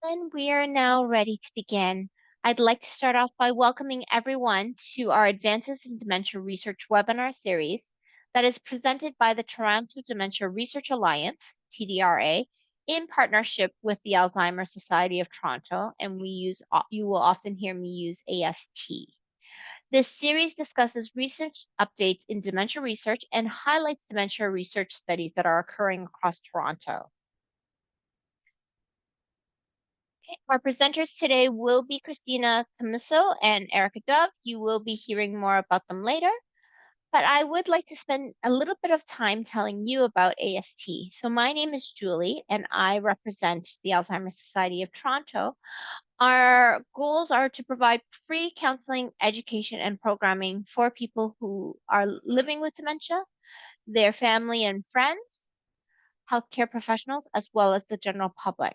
And we are now ready to begin. I'd like to start off by welcoming everyone to our Advances in Dementia Research webinar series that is presented by the Toronto Dementia Research Alliance, TDRA, in partnership with the Alzheimer's Society of Toronto, and you will often hear me use AST. This series discusses research updates in dementia research and highlights dementia research studies that are occurring across Toronto. Our presenters today will be Christina Camiso and Erica Dove. You will be hearing more about them later, but I would like to spend a little bit of time telling you about AST. So my name is Julie, and I represent the Alzheimer's Society of Toronto. Our goals are to provide free counseling, education, and programming for people who are living with dementia, their family and friends, healthcare professionals, as well as the general public.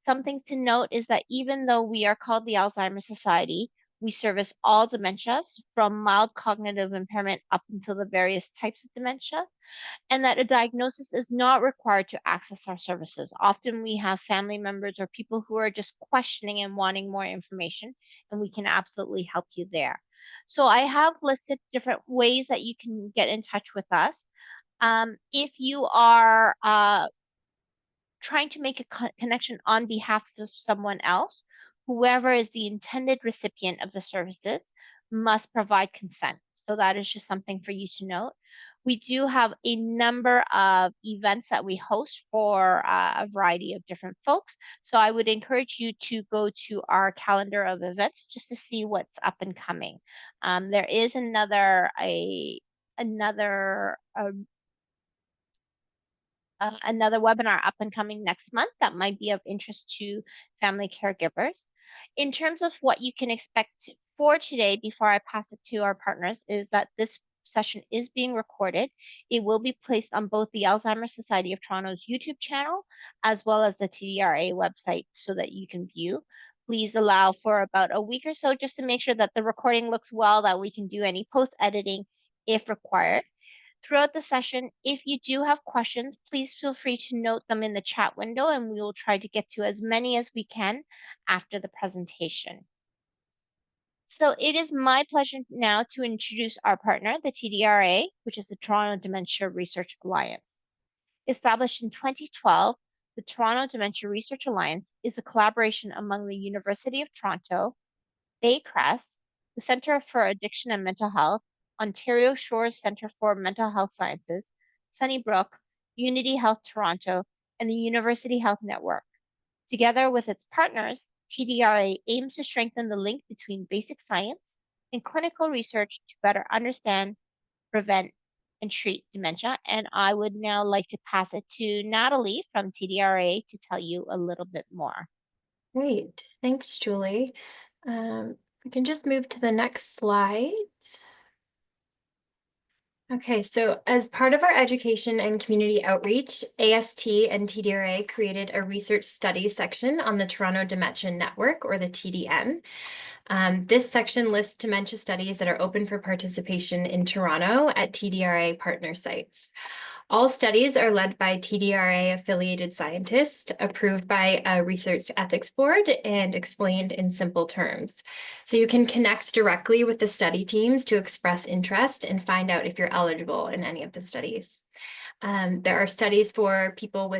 Something to note is that even though we are called the Alzheimer's Society, we service all dementias from mild cognitive impairment up until the various types of dementia, and that a diagnosis is not required to access our services. Often we have family members or people who are just questioning and wanting more information, and we can absolutely help you there. So I have listed different ways that you can get in touch with us. If you are trying to make a connection on behalf of someone else, whoever is the intended recipient of the services must provide consent. So that is just something for you to note. We do have a number of events that we host for a variety of different folks. So I would encourage you to go to our calendar of events just to see what's up and coming. There is another webinar up and coming next month that might be of interest to family caregivers. In terms of what you can expect for today, before I pass it to our partners, is that this session is being recorded. It will be placed on both the Alzheimer's Society of Toronto's YouTube channel as well as the TDRA website so that you can view. Please allow for about a week or so just to make sure that the recording looks well, that we can do any post-editing if required. Throughout the session, if you do have questions, please feel free to note them in the chat window and we will try to get to as many as we can after the presentation. So it is my pleasure now to introduce our partner, the TDRA, which is the Toronto Dementia Research Alliance. Established in 2012, the Toronto Dementia Research Alliance is a collaboration among the University of Toronto, Baycrest, the Centre for Addiction and Mental Health, Ontario Shores Centre for Mental Health Sciences, Sunnybrook, Unity Health Toronto, and the University Health Network. Together with its partners, TDRA aims to strengthen the link between basic science and clinical research to better understand, prevent, and treat dementia. And I would now like to pass it to Natalie from TDRA to tell you a little bit more. Great. Thanks, Julie. We can just move to the next slide. Okay, so as part of our education and community outreach, AST and TDRA created a research studies section on the Toronto Dementia Network, or the TDN. This section lists dementia studies that are open for participation in Toronto at TDRA partner sites. All studies are led by TDRA-affiliated scientists, approved by a research ethics board, and explained in simple terms. So you can connect directly with the study teams to express interest and find out if you're eligible in any of the studies. There are studies for people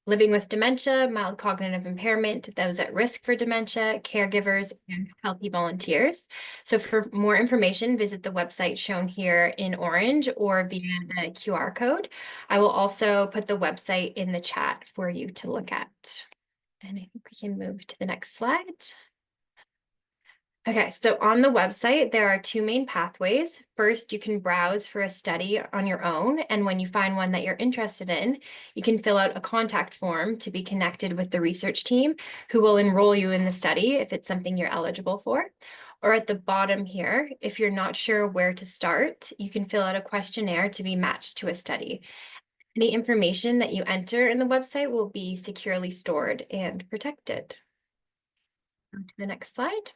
living with dementia, mild cognitive impairment, those at risk for dementia, caregivers, and healthy volunteers. So for more information, visit the website shown here in orange or via the QR code. I will also put the website in the chat for you to look at. And I think we can move to the next slide. Okay, so on the website, there are two main pathways. First, you can browse for a study on your own, and when you find one that you're interested in, you can fill out a contact form to be connected with the research team who will enroll you in the study if it's something you're eligible for. Or at the bottom here, if you're not sure where to start, you can fill out a questionnaire to be matched to a study. Any information that you enter in the website will be securely stored and protected. On to the next slide.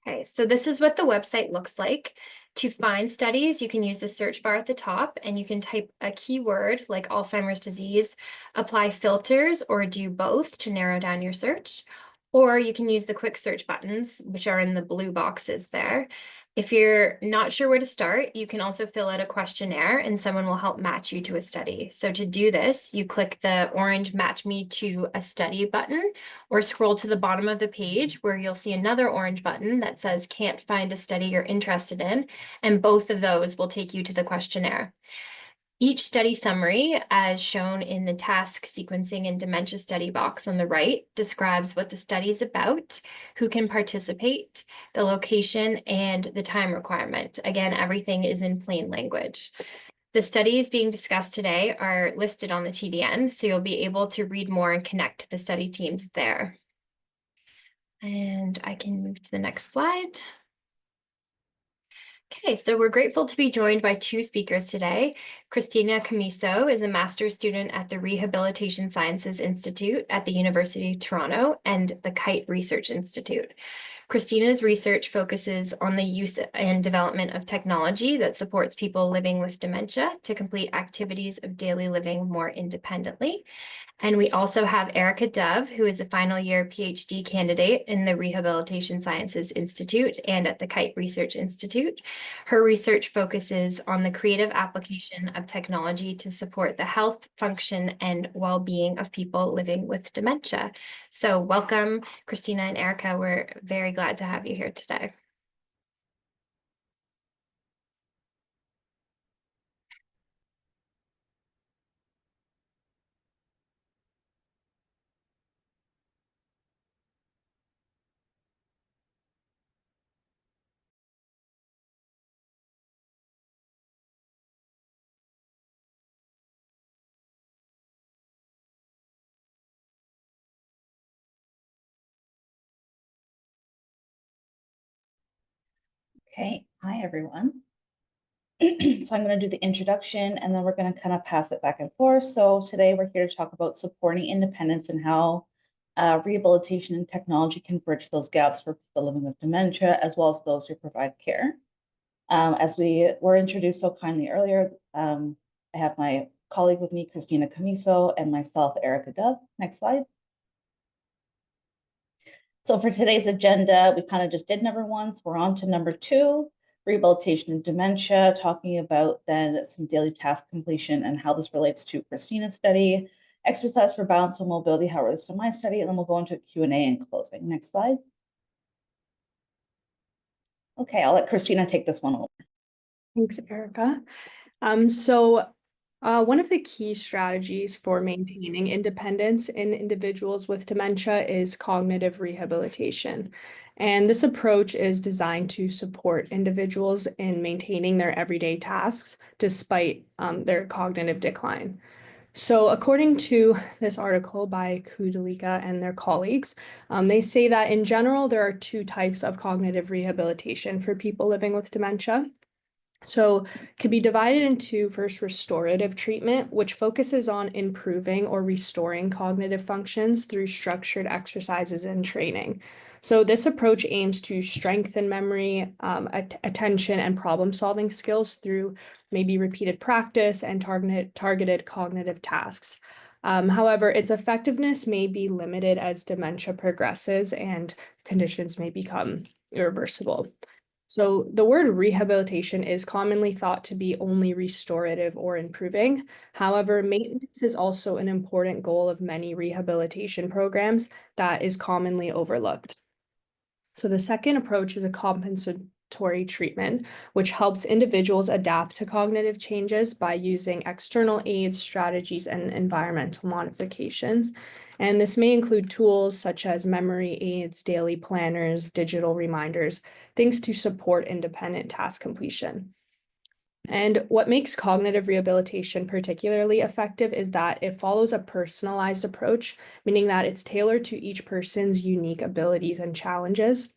Okay, so this is what the website looks like. To find studies, you can use the search bar at the top and you can type a keyword like Alzheimer's disease, apply filters, or do both to narrow down your search. Or you can use the quick search buttons, which are in the blue boxes there. If you're not sure where to start, you can also fill out a questionnaire and someone will help match you to a study. So to do this, you click the orange Match Me to a Study button, or scroll to the bottom of the page where you'll see another orange button that says Can't Find a Study You're Interested in, and both of those will take you to the questionnaire. Each study summary, as shown in the task sequencing and dementia study box on the right, describes what the study is about, who can participate, the location, and the time requirement. Again, everything is in plain language. The studies being discussed today are listed on the TDN, so you'll be able to read more and connect to the study teams there. And I can move to the next slide. Okay, so we're grateful to be joined by two speakers today. Christina Camiso is a master's student at the Rehabilitation Sciences Institute at the University of Toronto and the Kite Research Institute. Christina's research focuses on the use and development of technology that supports people living with dementia to complete activities of daily living more independently. And we also have Erica Dove, who is a final year PhD candidate in the Rehabilitation Sciences Institute and at the Kite Research Institute. Her research focuses on the creative application of technology to support the health, function, and well-being of people living with dementia. So welcome, Christina and Erica. We're very glad to have you here today. Okay, hi everyone. So I'm going to do the introduction and then we're going to kind of pass it back and forth. So today we're here to talk about supporting independence and how rehabilitation and technology can bridge those gaps for people living with dementia, as well as those who provide care. As we were introduced so kindly earlier, I have my colleague with me, Christina Camiso, and myself, Erica Dove. Next slide. So for today's agenda, we kind of just did number one, so we're on to number two, rehabilitation and dementia, talking about then some daily task completion and how this relates to Christina's study, exercise for balance and mobility, how it relates to my study, and then we'll go into Q&A and closing. Next slide. Okay, I'll let Christina take this one over. Thanks, Erica. One of the key strategies for maintaining independence in individuals with dementia is cognitive rehabilitation. And this approach is designed to support individuals in maintaining their everyday tasks despite their cognitive decline. So according to this article by Kudalika and their colleagues, they say that in general, there are two types of cognitive rehabilitation for people living with dementia. So can be divided into first restorative treatment, which focuses on improving or restoring cognitive functions through structured exercises and training. So this approach aims to strengthen memory, attention, and problem-solving skills through maybe repeated practice and targeted cognitive tasks. However, its effectiveness may be limited as dementia progresses and conditions may become irreversible. So the word rehabilitation is commonly thought to be only restorative or improving. However, maintenance is also an important goal of many rehabilitation programs that is commonly overlooked. So the second approach is a compensatory treatment, which helps individuals adapt to cognitive changes by using external aids, strategies, and environmental modifications. And this may include tools such as memory aids, daily planners, digital reminders, things to support independent task completion. And what makes cognitive rehabilitation particularly effective is that it follows a personalized approach, meaning that it's tailored to each person's unique abilities and challenges.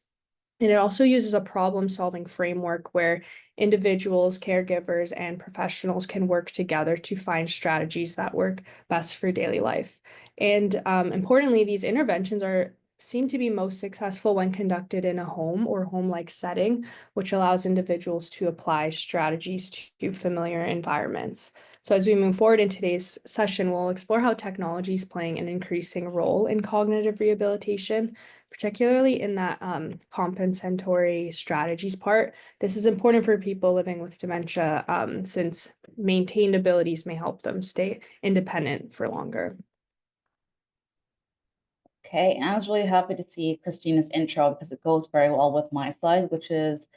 And it also uses a problem-solving framework where individuals, caregivers, and professionals can work together to find strategies that work best for daily life. And importantly, these interventions are seem to be most successful when conducted in a home or home-like setting, which allows individuals to apply strategies to familiar environments. So as we move forward in today's session, we'll explore how technology is playing an increasing role in cognitive rehabilitation, particularly in that compensatory strategies part. This is important for people living with dementia, since maintained abilities may help them stay independent for longer. Okay, and I was really happy to see Christina's intro because it goes very well with my slide, which is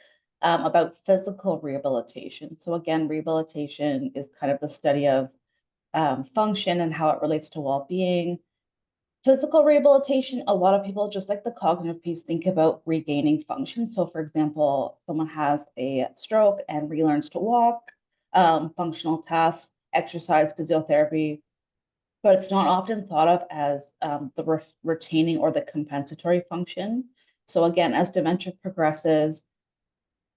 about physical rehabilitation. So again, rehabilitation is kind of the study of function and how it relates to well-being. Physical rehabilitation, a lot of people, just like the cognitive piece, think about regaining function. So for example, someone has a stroke and relearns to walk, functional tasks, exercise, physiotherapy, but it's not often thought of as the retaining or the compensatory function. So again, as dementia progresses,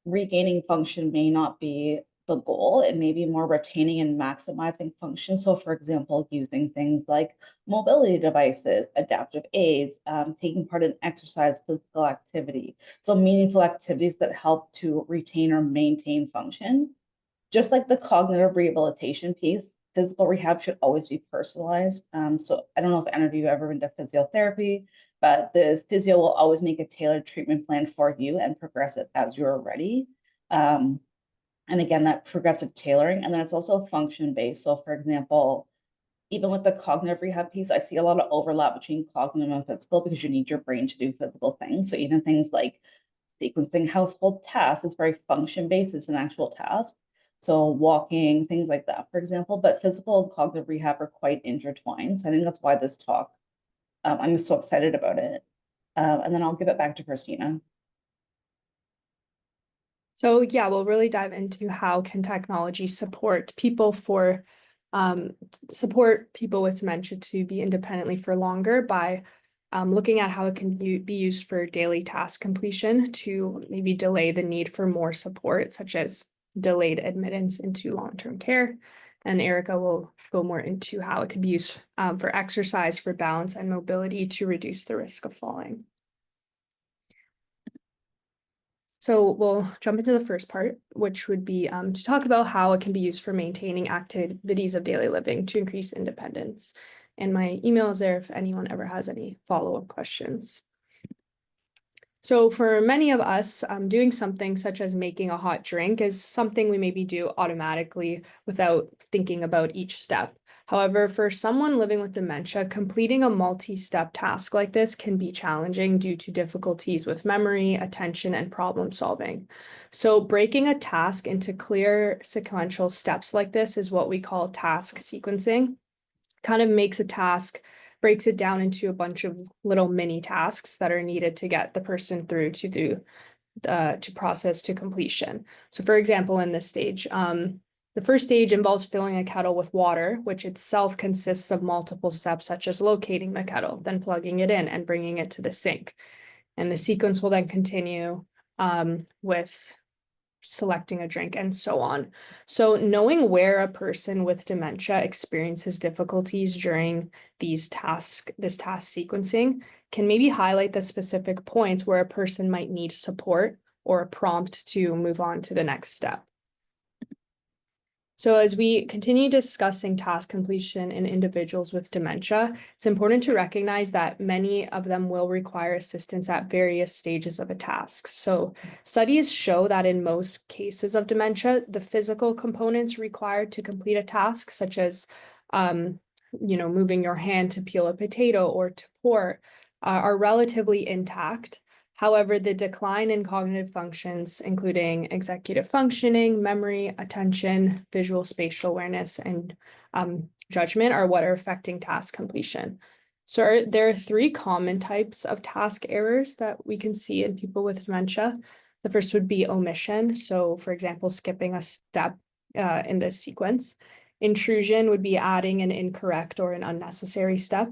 regaining function may not be the goal. It may be more retaining and maximizing function. So for example, using things like mobility devices, adaptive aids, taking part in exercise, physical activity. So meaningful activities that help to retain or maintain function. Just like the cognitive rehabilitation piece, physical rehab should always be personalized. So I don't know if any of you have ever been to physiotherapy, but the physio will always make a tailored treatment plan for you and progress it as you're ready. And again, that progressive tailoring, and then it's also function-based. So for example, even with the cognitive rehab piece, I see a lot of overlap between cognitive and physical because you need your brain to do physical things. So even things like sequencing household tasks, it's very function-based, it's an actual task. So walking, things like that, for example, but physical and cognitive rehab are quite intertwined. So I think that's why this talk, I'm so excited about it. And then I'll give it back to Christina. So yeah, we'll really dive into how can technology support people with dementia to be independently for longer by looking at how it can be used for daily task completion to maybe delay the need for more support, such as delayed admittance into long-term care. And Erica will go more into how it can be used for exercise, for balance and mobility to reduce the risk of falling. So we'll jump into the first part, which would be to talk about how it can be used for maintaining activities of daily living to increase independence. And my email is there if anyone ever has any follow-up questions. So for many of us, doing something such as making a hot drink is something we maybe do automatically without thinking about each step. However, for someone living with dementia, completing a multi-step task like this can be challenging due to difficulties with memory, attention, and problem solving. So breaking a task into clear sequential steps like this is what we call task sequencing. Kind of makes a task, breaks it down into a bunch of little mini tasks that are needed to get the person through to process to completion. So for example, in this stage, the first stage involves filling a kettle with water, which itself consists of multiple steps, such as locating the kettle, then plugging it in and bringing it to the sink. And the sequence will then continue with selecting a drink and so on. So knowing where a person with dementia experiences difficulties during this task sequencing can maybe highlight the specific points where a person might need support or a prompt to move on to the next step. So as we continue discussing task completion in individuals with dementia, it's important to recognize that many of them will require assistance at various stages of a task. So studies show that in most cases of dementia, the physical components required to complete a task, such as moving your hand to peel a potato or to pour, are relatively intact. However, the decline in cognitive functions, including executive functioning, memory, attention, visual spatial awareness, and judgment, are what are affecting task completion. So there are three common types of task errors that we can see in people with dementia. The first would be omission. So for example, skipping a step in this sequence. Intrusion would be adding an incorrect or an unnecessary step.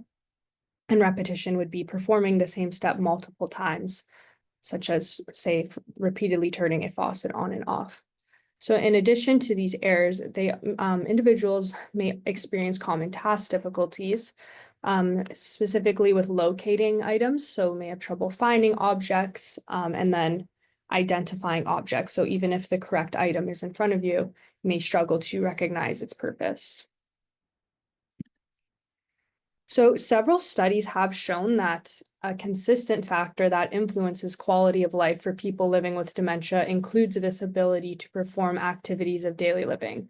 And repetition would be performing the same step multiple times, such as, say, repeatedly turning a faucet on and off. So in addition to these errors, individuals may experience common task difficulties, specifically with locating items. So may have trouble finding objects, and then identifying objects. So even if the correct item is in front of you, you may struggle to recognize its purpose. So several studies have shown that a consistent factor that influences quality of life for people living with dementia includes this ability to perform activities of daily living.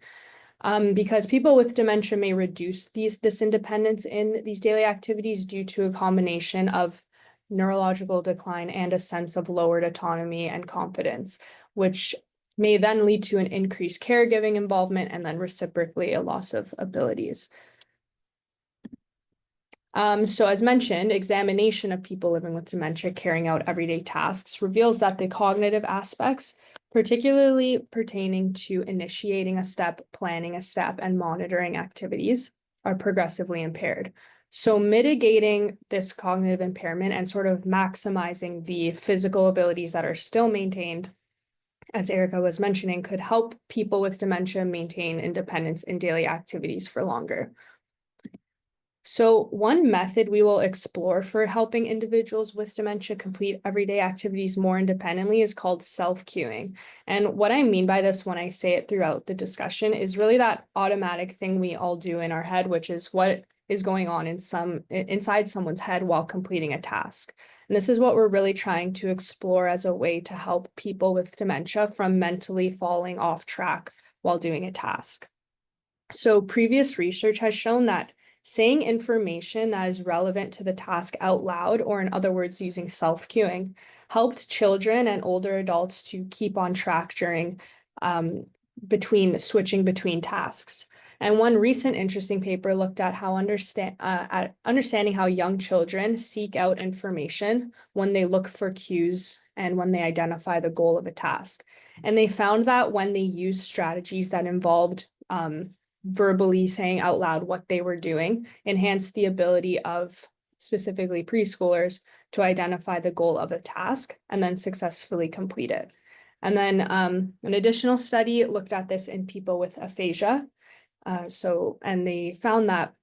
Because people with dementia may reduce this independence in these daily activities due to a combination of neurological decline and a sense of lowered autonomy and confidence, which may then lead to an increased caregiving involvement and then reciprocally a loss of abilities. So as mentioned, examination of people living with dementia carrying out everyday tasks reveals that the cognitive aspects, particularly pertaining to initiating a step, planning a step, and monitoring activities, are progressively impaired. So mitigating this cognitive impairment and sort of maximizing the physical abilities that are still maintained, as Erica was mentioning, could help people with dementia maintain independence in daily activities for longer. So one method we will explore for helping individuals with dementia complete everyday activities more independently is called self-cueing. And what I mean by this when I say it throughout the discussion is really that automatic thing we all do in our head, which is what is going on inside someone's head while completing a task. And this is what we're really trying to explore as a way to help people with dementia from mentally falling off track while doing a task. So previous research has shown that saying information that is relevant to the task out loud, or in other words, using self-cueing, helped children and older adults to keep on track during switching between tasks. And one recent interesting paper looked at how understanding how young children seek out information when they look for cues and when they identify the goal of a task. And they found that when they used strategies that involved verbally saying out loud what they were doing, enhanced the ability of specifically preschoolers to identify the goal of a task and then successfully complete it. And then an additional study looked at this in people with aphasia. And they found that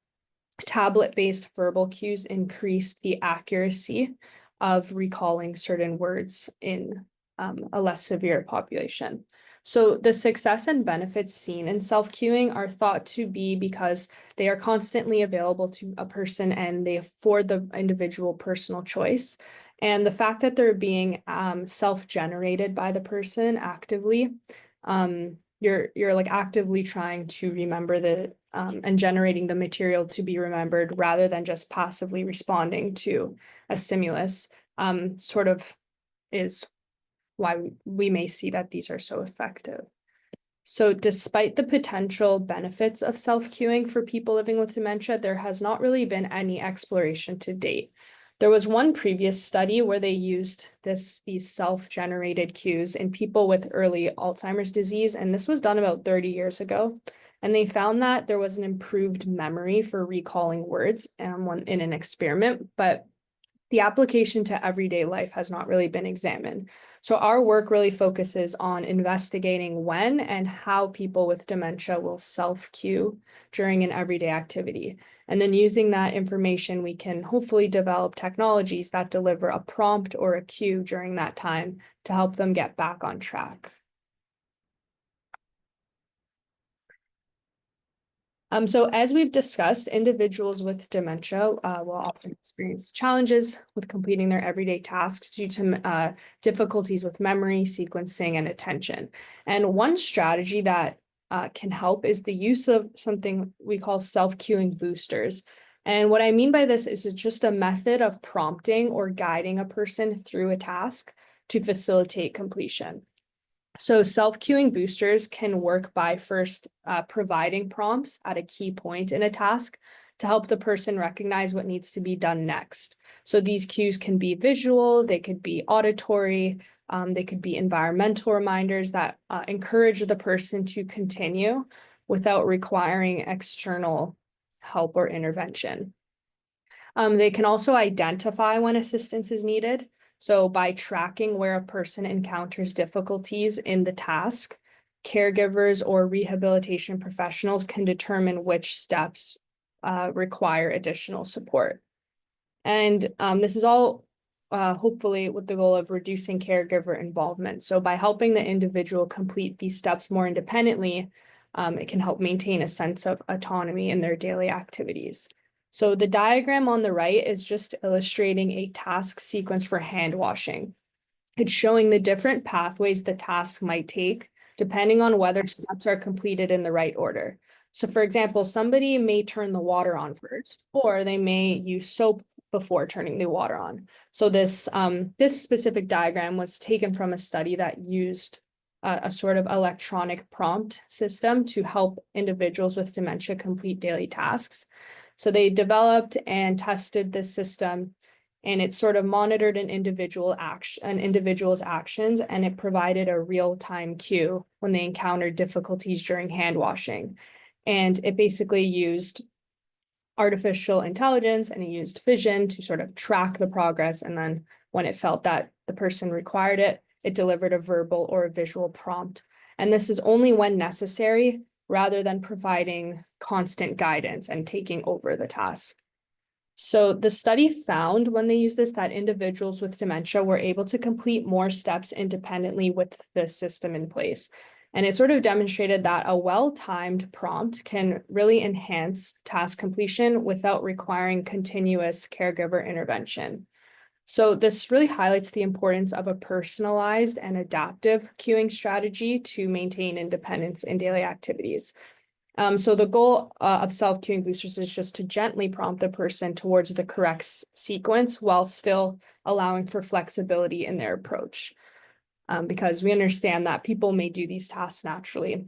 tablet-based verbal cues increased the accuracy of recalling certain words in a less severe population. So the success and benefits seen in self-cueing are thought to be because they are constantly available to a person and they afford the individual personal choice. And the fact that they're being self-generated by the person actively, you're like actively trying to remember and generating the material to be remembered rather than just passively responding to a stimulus, sort of is why we may see that these are so effective. So despite the potential benefits of self-cueing for people living with dementia, there has not really been any exploration to date. There was one previous study where they used these self-generated cues in people with early Alzheimer's disease, and this was done about 30 years ago. And they found that there was an improved memory for recalling words in an experiment, but the application to everyday life has not really been examined. So our work really focuses on investigating when and how people with dementia will self-cue during an everyday activity. And then using that information, we can hopefully develop technologies that deliver a prompt or a cue during that time to help them get back on track. So as we've discussed, individuals with dementia will often experience challenges with completing their everyday tasks due to difficulties with memory, sequencing, and attention. And one strategy that can help is the use of something we call self-cueing boosters. And what I mean by this is it's just a method of prompting or guiding a person through a task to facilitate completion. So self-cueing boosters can work by first providing prompts at a key point in a task to help the person recognize what needs to be done next. So these cues can be visual, they could be auditory, they could be environmental reminders that encourage the person to continue without requiring external help or intervention. They can also identify when assistance is needed. So by tracking where a person encounters difficulties in the task, caregivers or rehabilitation professionals can determine which steps require additional support. And this is all hopefully with the goal of reducing caregiver involvement. So by helping the individual complete these steps more independently, it can help maintain a sense of autonomy in their daily activities. So the diagram on the right is just illustrating a task sequence for hand washing. It's showing the different pathways the task might take, depending on whether steps are completed in the right order. So for example, somebody may turn the water on first, or they may use soap before turning the water on. So this specific diagram was taken from a study that used a sort of electronic prompt system to help individuals with dementia complete daily tasks. So they developed and tested this system, and it sort of monitored an individual's actions, and it provided a real-time cue when they encountered difficulties during hand washing. And it basically used artificial intelligence and it used vision to sort of track the progress. And then when it felt that the person required it, it delivered a verbal or a visual prompt. And this is only when necessary, rather than providing constant guidance and taking over the task. So the study found when they used this that individuals with dementia were able to complete more steps independently with this system in place. And it sort of demonstrated that a well-timed prompt can really enhance task completion without requiring continuous caregiver intervention. So this really highlights the importance of a personalized and adaptive cueing strategy to maintain independence in daily activities. So the goal of self-cueing boosters is just to gently prompt the person towards the correct sequence while still allowing for flexibility in their approach. Because we understand that people may do these tasks naturally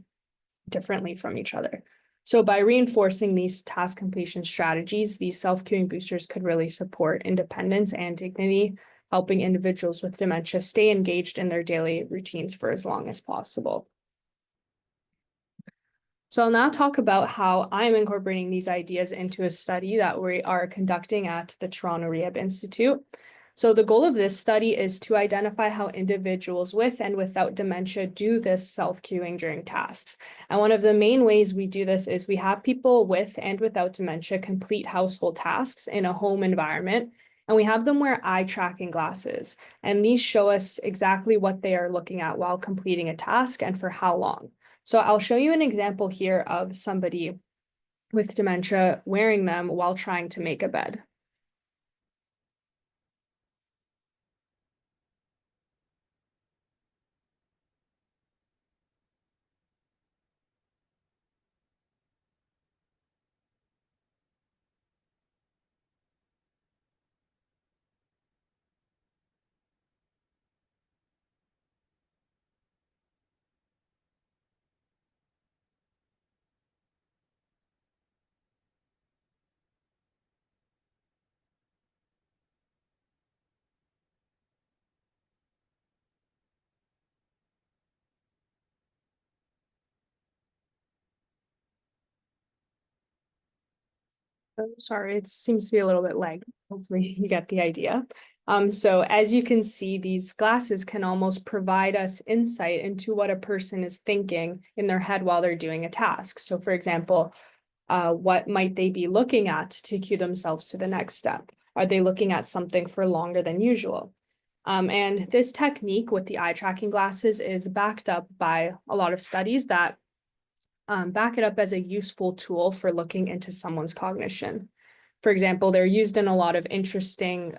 differently from each other. So by reinforcing these task completion strategies, these self-cueing boosters could really support independence and dignity, helping individuals with dementia stay engaged in their daily routines for as long as possible. So I'll now talk about how I'm incorporating these ideas into a study that we are conducting at the Toronto Rehab Institute. So the goal of this study is to identify how individuals with and without dementia do this self-cueing during tasks. And one of the main ways we do this is we have people with and without dementia complete household tasks in a home environment, and we have them wear eye tracking glasses. And these show us exactly what they are looking at while completing a task and for how long. So I'll show you an example here of somebody with dementia wearing them while trying to make a bed. Oh, sorry, it seems to be a little bit lagged. Hopefully you get the idea. So as you can see, these glasses can almost provide us insight into what a person is thinking in their head while they're doing a task. So for example, what might they be looking at to cue themselves to the next step? Are they looking at something for longer than usual? And this technique with the eye tracking glasses is backed up by a lot of studies that back it up as a useful tool for looking into someone's cognition. For example, they're used in a lot of interesting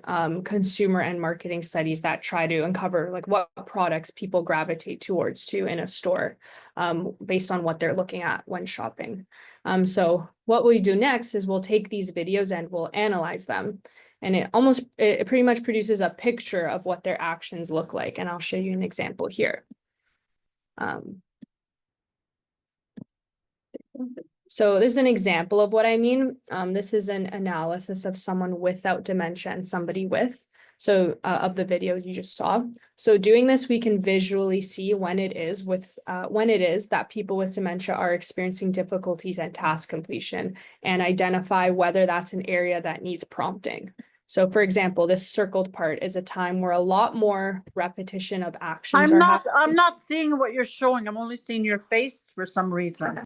consumer and marketing studies that try to uncover like what products people gravitate towards in a store based on what they're looking at when shopping. So what we do next is we'll take these videos and we'll analyze them. And it pretty much produces a picture of what their actions look like. And I'll show you an example here. So this is an example of what I mean. This is an analysis of someone without dementia and somebody with, of the video you just saw. So doing this, we can visually see when it is that people with dementia are experiencing difficulties at task completion and identify whether that's an area that needs prompting. So for example, this circled part is a time where a lot more repetition of actions are happening. I'm not seeing what you're showing. I'm only seeing your face for some reason.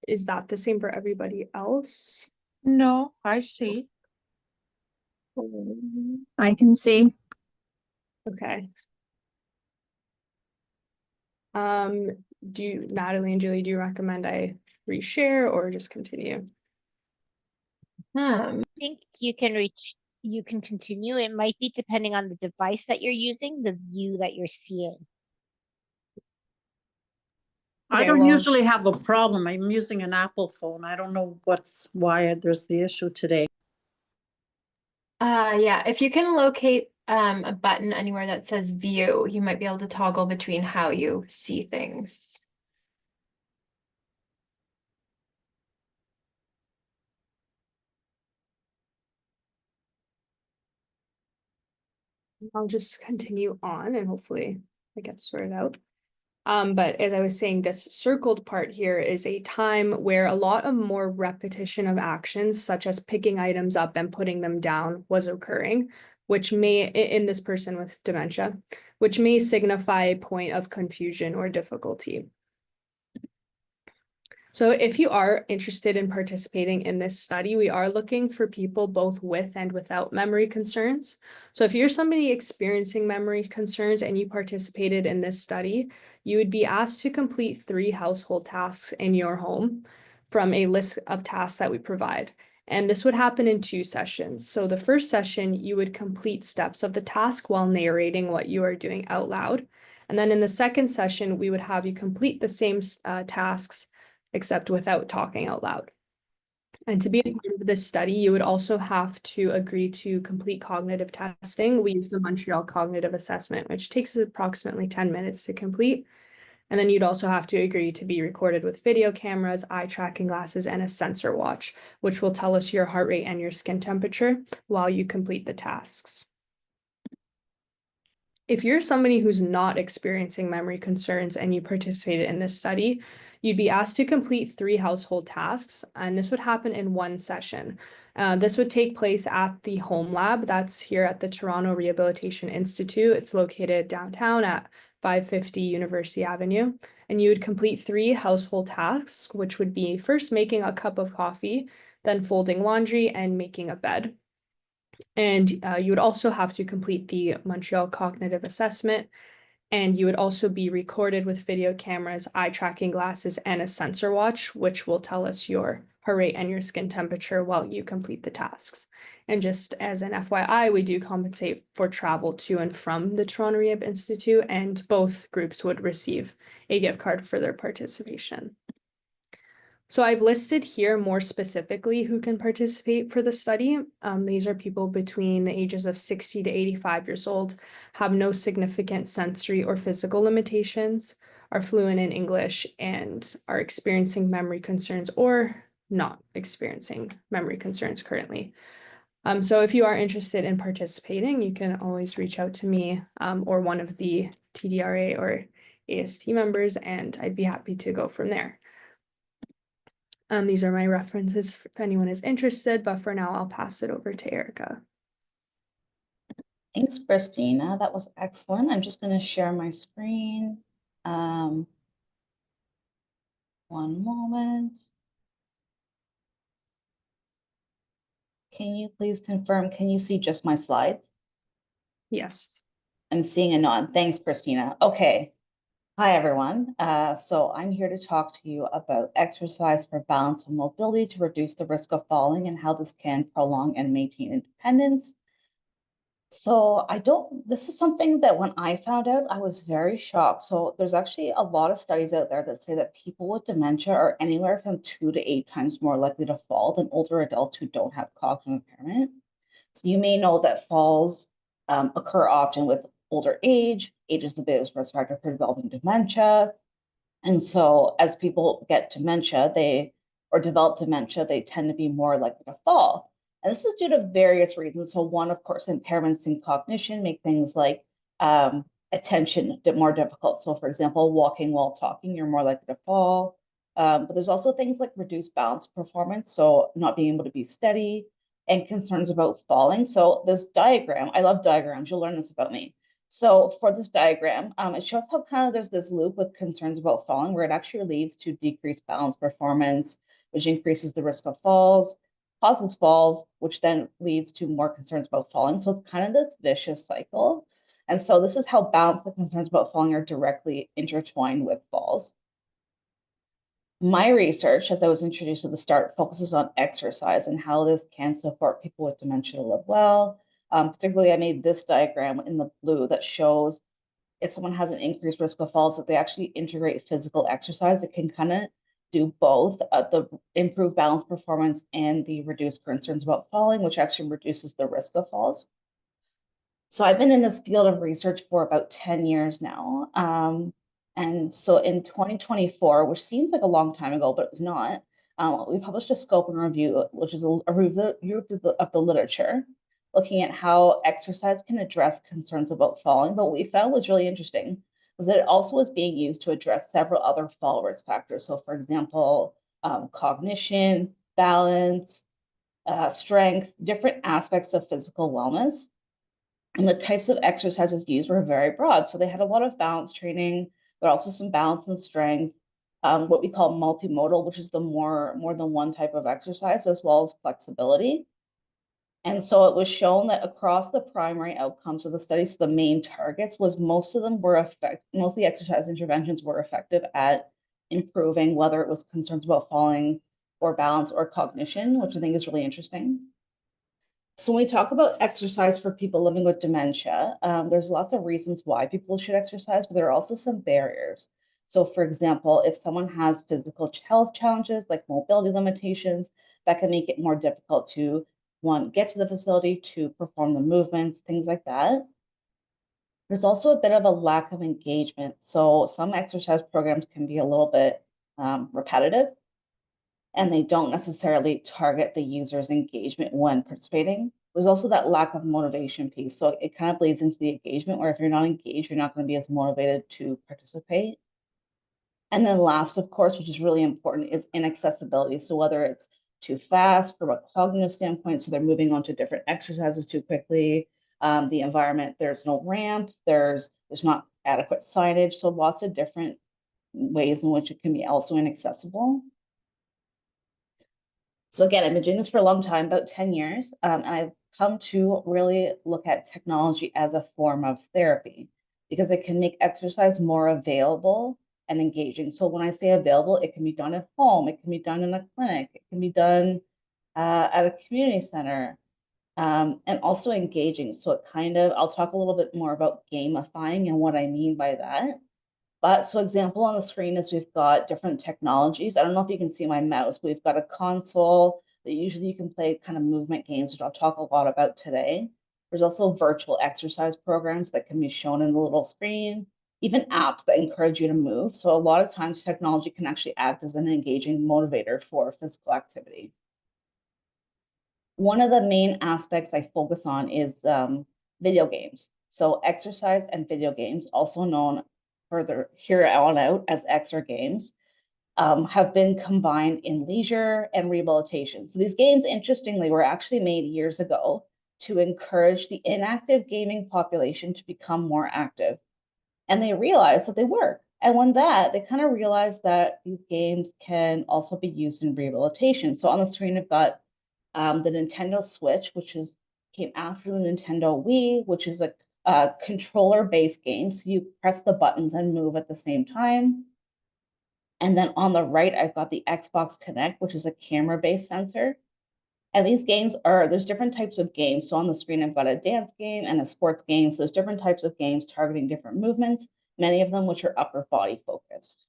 Is that the same for everybody else? No, I see. I can see. Okay. Natalie and Julie, do you recommend I reshare or just continue? I think you can continue. It might be depending on the device that you're using, the view that you're seeing. I Okay, don't well, usually have a problem. I'm using an Apple phone. I don't know why there's the issue today. Yeah, if you can locate a button anywhere that says view, you might be able to toggle between how you see things. I'll just continue on and hopefully it gets sorted out. But as I was saying, this circled part here is a time where a lot of more repetition of actions, such as picking items up and putting them down, was occurring, which may, in this person with dementia, which may signify a point of confusion or difficulty. So if you are interested in participating in this study, we are looking for people both with and without memory concerns. So if you're somebody experiencing memory concerns and you participated in this study, you would be asked to complete 3 household tasks in your home from a list of tasks that we provide. And this would happen in 2 sessions. So the first session, you would complete steps of the task while narrating what you are doing out loud. And then in the second session, we would have you complete the same tasks except without talking out loud. And to be a part of this study, you would also have to agree to complete cognitive testing. We use the Montreal Cognitive Assessment, which takes approximately 10 minutes to complete. And then you'd also have to agree to be recorded with video cameras, eye tracking glasses, and a sensor watch, which will tell us your heart rate and your skin temperature while you complete the tasks. If you're somebody who's not experiencing memory concerns and you participated in this study, you'd be asked to complete 3 household tasks, and this would happen in 1 session. This would take place at the home lab that's here at the Toronto Rehabilitation Institute. It's located downtown at 550 University Avenue, and you would complete 3 household tasks, which would be first making a cup of coffee, then folding laundry and making a bed. And you would also have to complete the Montreal Cognitive Assessment, and you would also be recorded with video cameras, eye tracking glasses, and a sensor watch, which will tell us your heart rate and your skin temperature while you complete the tasks. And just as an FYI, we do compensate for travel to and from the Toronto Rehab Institute, and both groups would receive a gift card for their participation. So I've listed here more specifically who can participate for the study. These are people between the ages of 60 to 85 years old, have no significant sensory or physical limitations, are fluent in English, and are experiencing memory concerns or not experiencing memory concerns currently. So if you are interested in participating, you can always reach out to me or one of the TDRA or AST members, and I'd be happy to go from there. These are my references if anyone is interested, but for now, I'll pass it over to Erica. Thanks, Christina. That was excellent. I'm just going to share my screen. One moment. Can you please confirm, can you see just my slides? Yes. I'm seeing a nod. Thanks, Christina. Okay. Hi, everyone. So I'm here to talk to you about exercise for balance and mobility to reduce the risk of falling and how this can prolong and maintain independence. So this is something that when I found out, I was very shocked. So there's actually a lot of studies out there that say that people with dementia are anywhere from 2 to 8 times more likely to fall than older adults who don't have cognitive impairment. So you may know that falls occur often with older age. Age is the biggest risk factor for developing dementia. And so as people get dementia, develop dementia, they tend to be more likely to fall. And this is due to various reasons. So one, of course, impairments in cognition make things like attention more difficult. So for example, walking while talking, you're more likely to fall. But there's also things like reduced balance performance, so not being able to be steady, and concerns about falling. So this diagram, I love diagrams, you'll learn this about me. So for this diagram, it shows how kind of there's this loop with concerns about falling where it actually leads to decreased balance performance, which increases the risk of falls, causes falls, which then leads to more concerns about falling. So it's kind of this vicious cycle. And so this is how balance and concerns about falling are directly intertwined with falls. My research, as I was introduced at the start, focuses on exercise and how this can support people with dementia to live well. Particularly, I made this diagram in the blue that shows if someone has an increased risk of falls, if they actually integrate physical exercise, it can kind of do both the improved balance performance and the reduced concerns about falling, which actually reduces the risk of falls. So I've been in this field of research for about 10 years now. And so in 2024, which seems like a long time ago, but it was not, we published a scope and review, which is a review of the literature, looking at how exercise can address concerns about falling. But what we found was really interesting was that it also was being used to address several other fall risk factors. So for example, cognition, balance, strength, different aspects of physical wellness. And the types of exercises used were very broad. So they had a lot of balance training, but also some balance and strength, what we call multimodal, which is the more than one type of exercise, as well as flexibility. And so it was shown that across the primary outcomes of the study, so the main targets was most of the exercise interventions were effective at improving whether it was concerns about falling or balance or cognition, which I think is really interesting. So when we talk about exercise for people living with dementia, there's lots of reasons why people should exercise, but there are also some barriers. So for example, if someone has physical health challenges like mobility limitations, that can make it more difficult to, one, get to the facility, to perform the movements, things like that. There's also a bit of a lack of engagement. So some exercise programs can be a little bit repetitive, and they don't necessarily target the user's engagement when participating. There's also that lack of motivation piece. So it kind of bleeds into the engagement where if you're not engaged, you're not going to be as motivated to participate. And then last, of course, which is really important, is inaccessibility. So whether it's too fast from a cognitive standpoint, so they're moving on to different exercises too quickly, the environment, there's no ramp, there's not adequate signage. So lots of different ways in which it can be also inaccessible. So again, I've been doing this for a long time, about 10 years, and I've come to really look at technology as a form of therapy because it can make exercise more available and engaging. So when I say available, it can be done at home, it can be done in a clinic, it can be done at a community center, and also engaging. So it kind of, I'll talk a little bit more about gamifying and what I mean by that. But so example on the screen is we've got different technologies. I don't know if you can see my mouse, but we've got a console that usually you can play kind of movement games, which I'll talk a lot about today. There's also virtual exercise programs that can be shown in the little screen, even apps that encourage you to move. So a lot of times technology can actually act as an engaging motivator for physical activity. One of the main aspects I focus on is video games. So exercise and video games, also known further here on out as exer games, have been combined in leisure and rehabilitation. So these games, interestingly, were actually made years ago to encourage the inactive gaming population to become more active. And they realized that they work. And when they kind of realized that these games can also be used in rehabilitation. So on the screen, I've got the Nintendo Switch, which came after the Nintendo Wii, which is a controller-based game. So you press the buttons and move at the same time. And then on the right, I've got the Xbox Kinect, which is a camera-based sensor. And these games there's different types of games. So on the screen, I've got a dance game and a sports game. So there's different types of games targeting different movements, many of them which are upper body focused.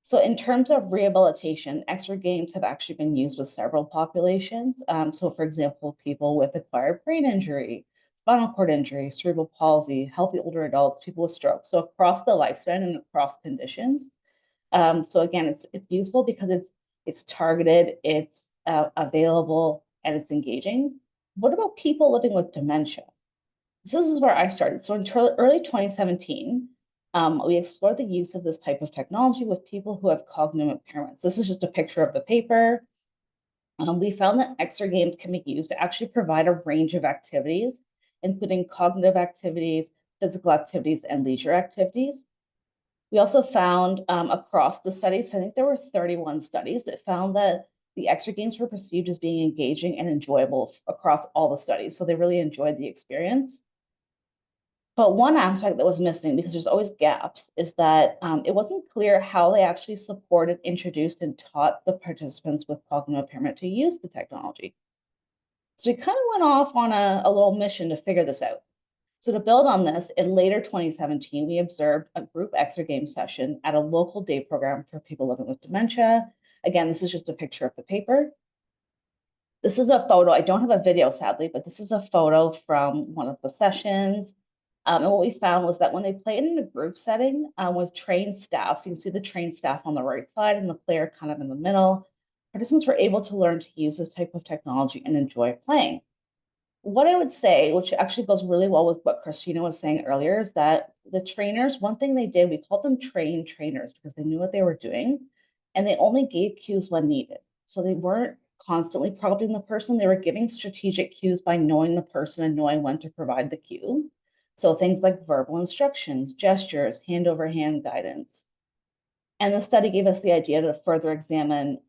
So in terms of rehabilitation, extra games have actually been used with several populations. So for example, people with acquired brain injury, spinal cord injury, cerebral palsy, healthy older adults, people with stroke. So across the lifespan and across conditions. So again, it's useful because it's targeted, it's available, and it's engaging. What about people living with dementia? So this is where I started. So in early 2017, we explored the use of this type of technology with people who have cognitive impairments. This is just a picture of the paper. We found that extra games can be used to actually provide a range of activities including cognitive activities, physical activities, and leisure activities. We also found across the studies, I think there were 31 studies that found that the extra games were perceived as being engaging and enjoyable across all the studies. So they really enjoyed the experience. But one aspect that was missing, because there's always gaps, is that it wasn't clear how they actually supported, introduced, and taught the participants with cognitive impairment to use the technology. So we kind of went off on a little mission to figure this out. So to build on this, in later 2017, we observed a group extra game session at a local day program for people living with dementia. Again, this is just a picture of the paper. This is a photo. I don't have a video, sadly, but this is a photo from one of the sessions. And what we found was that when they played in a group setting with trained staff, so you can see the trained staff on the right side and the player kind of in the middle, participants were able to learn to use this type of technology and enjoy playing. What I would say, which actually goes really well with what Christina was saying earlier, is that the trainers, one thing they did, we called them trained trainers because they knew what they were doing and they only gave cues when needed. So they weren't constantly prompting the person, they were giving strategic cues by knowing the person and knowing when to provide the cue. So things like verbal instructions, gestures, hand over hand guidance. And the study gave us the idea to further examine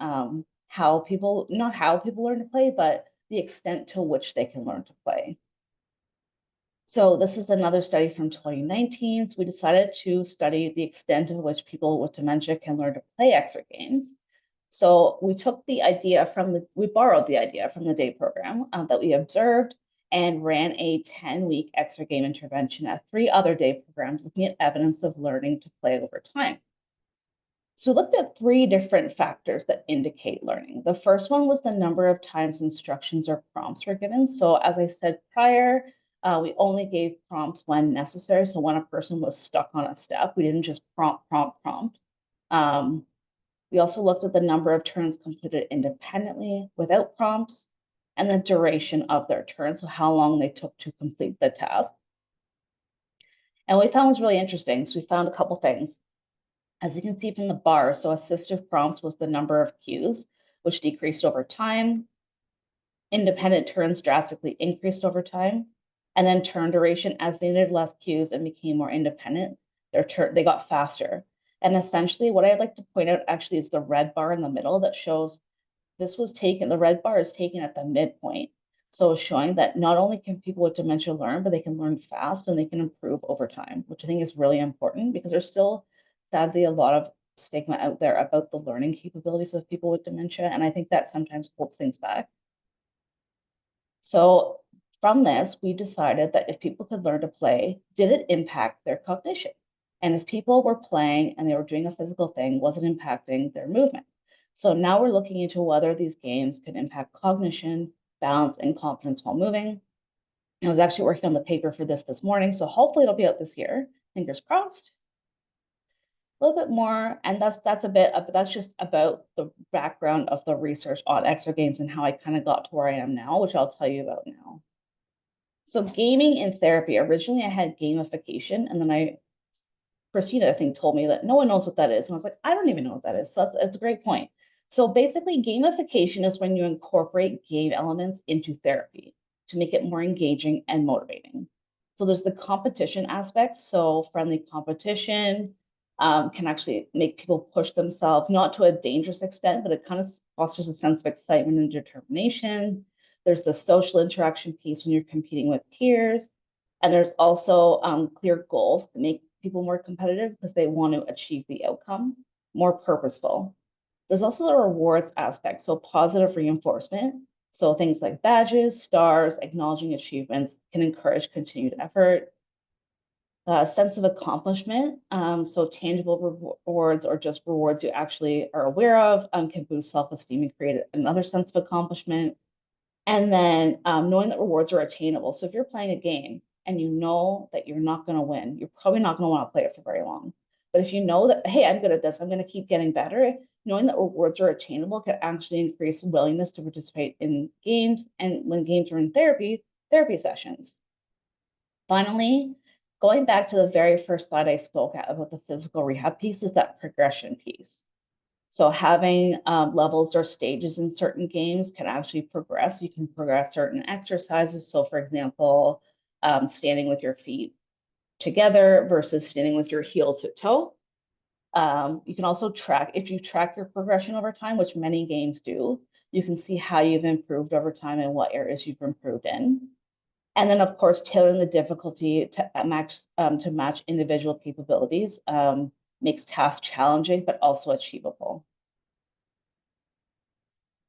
how people, not how people learn to play, but the extent to which they can learn to play. So this is another study from 2019. So we decided to study the extent to which people with dementia can learn to play extra games. So we took the idea from we borrowed the idea from the day program that we observed and ran a 10-week extra game intervention at 3 other day programs looking at evidence of learning to play over time. So we looked at 3 different factors that indicate learning. The first one was the number of times instructions or prompts were given. So as I said prior, we only gave prompts when necessary. So when a person was stuck on a step, we didn't just prompt. We also looked at the number of turns completed independently without prompts and the duration of their turn, so how long they took to complete the task. And what we found was really interesting. So we found a couple things. As you can see from the bar, so assistive prompts was the number of cues, which decreased over time. Independent turns drastically increased over time. And then turn duration, as they needed less cues and became more independent, they got faster. And essentially what I'd like to point out actually is the red bar in the middle that shows this was taken, the red bar is taken at the midpoint. So it's showing that not only can people with dementia learn, but they can learn fast and they can improve over time, which I think is really important because there's still sadly a lot of stigma out there about the learning capabilities of people with dementia. And I think that sometimes holds things back. So from this, we decided that if people could learn to play, did it impact their cognition? And if people were playing and they were doing a physical thing, was it impacting their movement? So now we're looking into whether these games can impact cognition, balance, and confidence while moving. I was actually working on the paper for this morning, so hopefully it'll be out this year. Fingers crossed. A little bit more, and that's just about the background of the research on extra games and how I kind of got to where I am now, which I'll tell you about now. So gaming in therapy, originally I had gamification, and then Christina, I think, told me that no one knows what that is. And I was like, I don't even know what that is. So that's a great point. So basically, gamification is when you incorporate game elements into therapy to make it more engaging and motivating. So there's the competition aspect. So friendly competition can actually make people push themselves, not to a dangerous extent, but it kind of fosters a sense of excitement and determination. There's the social interaction piece when you're competing with peers. And there's also clear goals to make people more competitive because they want to achieve the outcome, more purposeful. There's also the rewards aspect, so positive reinforcement. So things like badges, stars, acknowledging achievements can encourage continued effort. Sense of accomplishment, so tangible rewards or just rewards you actually are aware of can boost self-esteem and create another sense of accomplishment. And then knowing that rewards are attainable. So if you're playing a game and you know that you're not going to win, you're probably not going to want to play it for very long. But if you know that, hey, I'm good at this, I'm going to keep getting better, knowing that rewards are attainable can actually increase willingness to participate in games. And when games are in therapy sessions. Finally, going back to the very first slide I spoke at about the physical rehab piece is that progression piece. So having levels or stages in certain games can actually progress. You can progress certain exercises. So for example, standing with your feet together versus standing with your heel to toe. You can also track, if you track your progression over time, which many games do, you can see how you've improved over time and what areas you've improved in. And then, of course, tailoring the difficulty to match individual capabilities makes tasks challenging, but also achievable.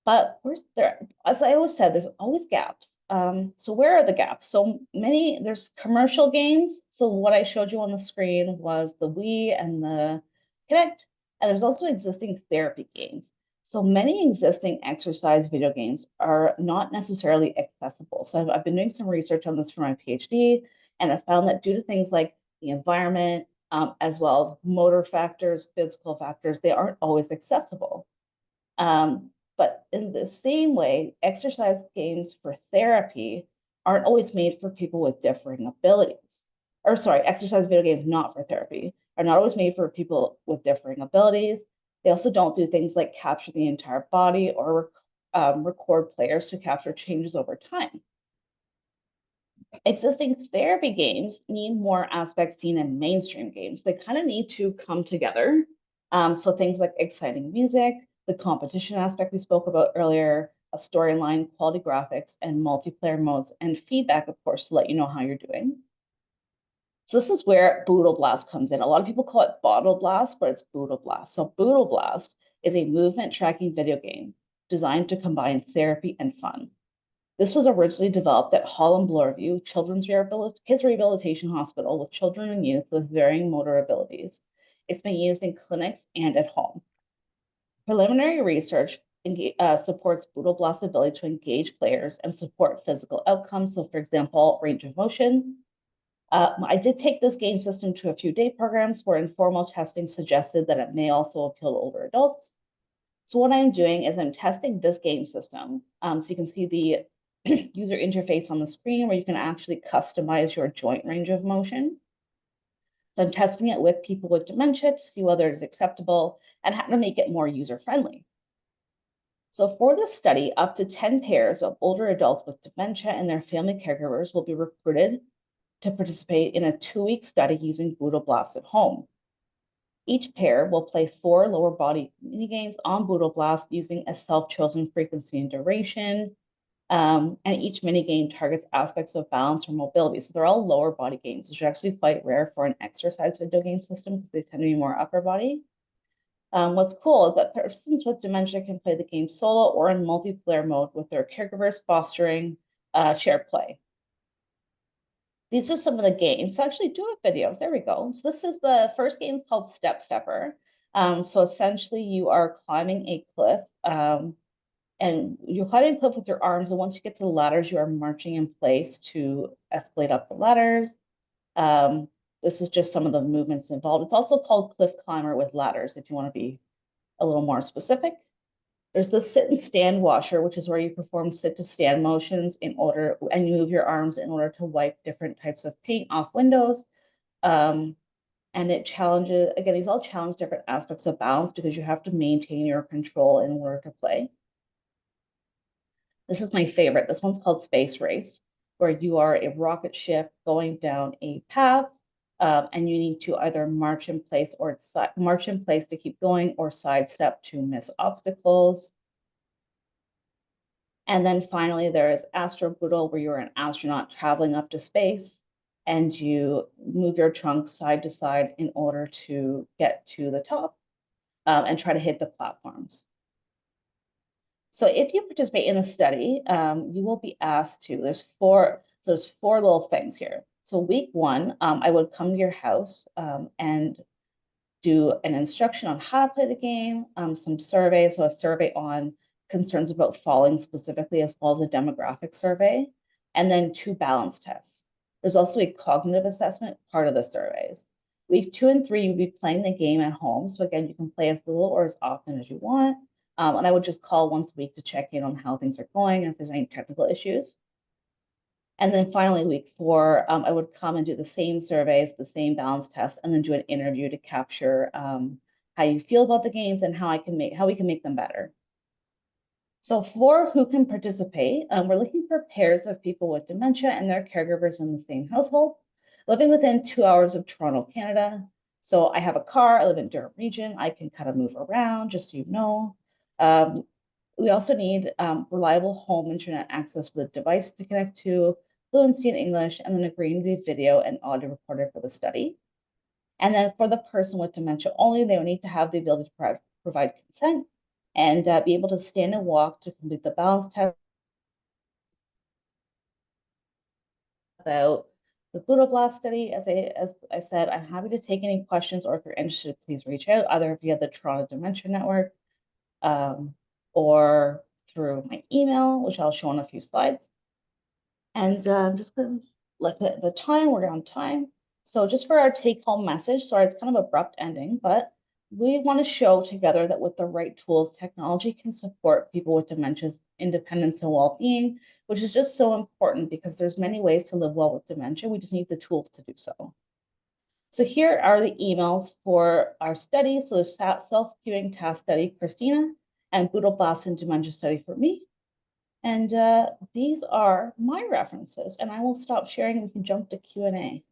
But where's there, as I always said, there's always gaps. So where are the gaps? So there's commercial games. So what I showed you on the screen was the Wii and the Kinect, and there's also existing therapy games. So many existing exercise video games are not necessarily accessible. So I've been doing some research on this for my PhD, and I found that due to things like the environment, as well as motor factors, physical factors, they aren't always accessible. But in the same way, exercise games for therapy aren't always made for people with differing abilities. Or sorry, exercise video games not for therapy are not always made for people with differing abilities. They also don't do things like capture the entire body or record players to capture changes over time. Existing therapy games need more aspects seen in mainstream games. They kind of need to come together. So things like exciting music, the competition aspect we spoke about earlier, a storyline, quality graphics, and multiplayer modes, and feedback, of course, to let you know how you're doing. So this is where Boodle Blast comes in. A lot of people call it Bottle Blast, but it's Boodle Blast. So Boodle Blast is a movement tracking video game designed to combine therapy and fun. This was originally developed at Holland Bloorview Kids Rehabilitation Hospital with children and youth with varying motor abilities. It's been used in clinics and at home. Preliminary research supports Boodle Blast's ability to engage players and support physical outcomes. So, for example, range of motion. I did take this game system to a few day programs where informal testing suggested that it may also appeal to older adults. So what I'm doing is I'm testing this game system. So you can see the user interface on the screen where you can actually customize your joint range of motion. So I'm testing it with people with dementia to see whether it is acceptable and how to make it more user-friendly. So for this study, up to 10 pairs of older adults with dementia and their family caregivers will be recruited to participate in a 2-week study using Boodle Blast at home. Each pair will play 4 lower body mini games on Boodle Blast using a self-chosen frequency and duration. And each mini game targets aspects of balance or mobility. So they're all lower body games, which are actually quite rare for an exercise video game system because they tend to be more upper body. What's cool is that persons with dementia can play the game solo or in multiplayer mode with their caregivers, fostering shared play. These are some of the games. So I actually do have videos. There we go. So this is the first game is called Step Stepper. So essentially you are climbing a cliff and you're climbing a cliff with your arms. And once you get to the ladders, you are marching in place to escalate up the ladders. This is just some of the movements involved. It's also called Cliff Climber with ladders, if you want to be a little more specific. There's the sit and stand washer, which is where you perform sit to stand motions and you move your arms in order to wipe different types of paint off windows. And it challenges, again, these all challenge different aspects of balance because you have to maintain your control in order to play. This is my favorite. This one's called Space Race, where you are a rocket ship going down a path, and you need to either march in place to keep going or sidestep to miss obstacles. And then finally, there is Astro Boodle, where you're an astronaut traveling up to space, and you move your trunk side to side in order to get to the top and try to hit the platforms. So if you participate in the study, you will be asked to, there's 4 little things here. So week 1, I would come to your house and do an instruction on how to play the game, some surveys, so a survey on concerns about falling specifically, as well as a demographic survey, and then 2 balance tests. There's also a cognitive assessment part of the surveys. Week 2 and 3, you'll be playing the game at home. So again, you can play as little or as often as you want. And I would just call once a week to check in on how things are going and if there's any technical issues. And then finally, week 4, I would come and do the same surveys, the same balance tests, and then do an interview to capture how you feel about the games and how we can make them better. So for who can participate, we're looking for pairs of people with dementia and their caregivers in the same household, living within 2 hours of Toronto, Canada. So I have a car, I live in Durham region, I can kind of move around, just so you know. We also need reliable home internet access with a device to connect to, fluency in English, and then a green video and audio recorder for the study. And then for the person with dementia only, they will need to have the ability to provide consent and be able to stand and walk to complete the balance test. About the Budoblast study, as I said, I'm happy to take any questions, or if you're interested, please reach out either via the Toronto Dementia Network or through my email, which I'll show on a few slides. And I'm just going to look at the time, we're on time. So just for our take home message, sorry, it's kind of abrupt ending, but we want to show together that with the right tools, technology can support people with dementia's independence and well-being, which is just so important because there's many ways to live well with dementia. We just need the tools to do so. So here are the emails for our study. So there's self-queuing task study, Christina, and Budoblast and dementia study for me. And these are my references, and I will stop sharing and we can jump to Q&A.